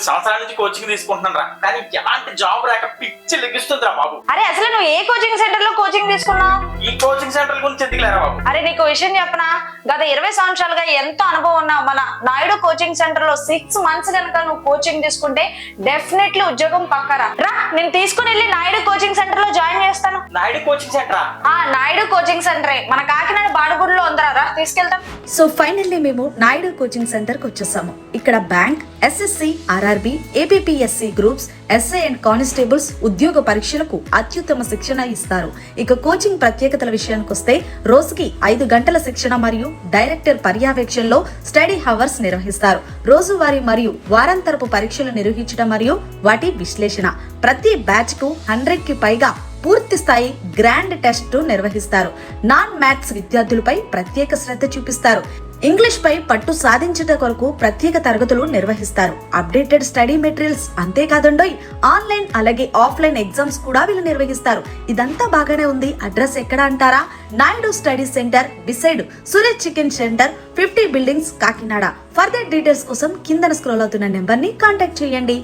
సంవత్సరాల నుంచి కోచింగ్ తీసుకుంటున్నాను రా, కానీ ఎలాంటి జాబ్ రాక పిచ్చి లెగిస్తుందిరా బాబు. అరే అసలు నువ్వు ఏ కోచింగ్ సెంటర్ లో కోచింగ్ తీసుకున్నావు? ఈ కోచింగ్ సెంటర్ గురించి ఎందుకులేరా బాబు. అరే నీకు విషయం చెప్పనా, గత 20 సంవత్సరాలుగా ఎంతో అనుభవం ఉన్న మన నాయుడు కోచింగ్ సెంటర్ లో 6 months కనుక నువ్వు కోచింగ్ తీసుకుంటే డెఫినెట్లీ ఉద్యోగం పక్కరా. రా నేను తీసుకుని వెళ్ళి నాయుడు కోచింగ్ సెంటర్ లో జాయిన్ చేస్తాను. నాయుడు కోచింగ్ సెంటరా? నాయుడు కోచింగ్ సెంటరే, మన కాకినాడ బాడుగుడిలో ఉందరా, రా తీసుకెళ్తాం. సో ఫైనల్లీ మేము నాయుడు కోచింగ్ సెంటర్ కి వచ్చేసాము. ఇక్కడ bank, SSC, RRB, APPSC groups, SI and constables ఉద్యోగ పరీక్షలకు అత్యుత్తమ శిక్షణ ఇస్తారు. ఇక కోచింగ్ ప్రత్యేకతల విషయానికి వస్తే రోజుకి 5 గంటల శిక్షణ మరియు డైరెక్టర్ పర్యవేక్షణలో స్టడీ హవర్స్ నిర్వహిస్తారు. రోజువారీ మరియు వారాంతరపు పరీక్షలు నిర్వహించడం మరియు వాటి విశ్లేషణ. ప్రతి బ్యాచ్ కు 100కి పైగా పూర్తి స్థాయి గ్రాండ్ టెస్ట్ నిర్వహిస్తారు. నాన్ మ్యాథ్స్ విద్యార్థులపై ప్రత్యేక శ్రద్ధ చూపిస్తారు. ఇంగ్లీష్ పై పట్టు సాధించట కొరకు ప్రత్యేక తరగతులు నిర్వహిస్తారు. అప్డేటెడ్ స్టడీ మెటీరియల్స్ అంతేకాదండోయ్, ఆన్లైన్ అలాగే ఆఫ్లైన్ ఎగ్జామ్స్ కూడా వీళ్ళు నిర్వహిస్తారు. ఇదంతా బాగానే ఉంది. అడ్రస్ ఎక్కడ అంటారా? Naidu study centre beside Suresh chicken centre, 50 buildings, Kakinada. Further details కోసం కిందన స్క్రోల్ అవుతున్న నెంబర్ ని కాంటాక్ట్ చేయండి.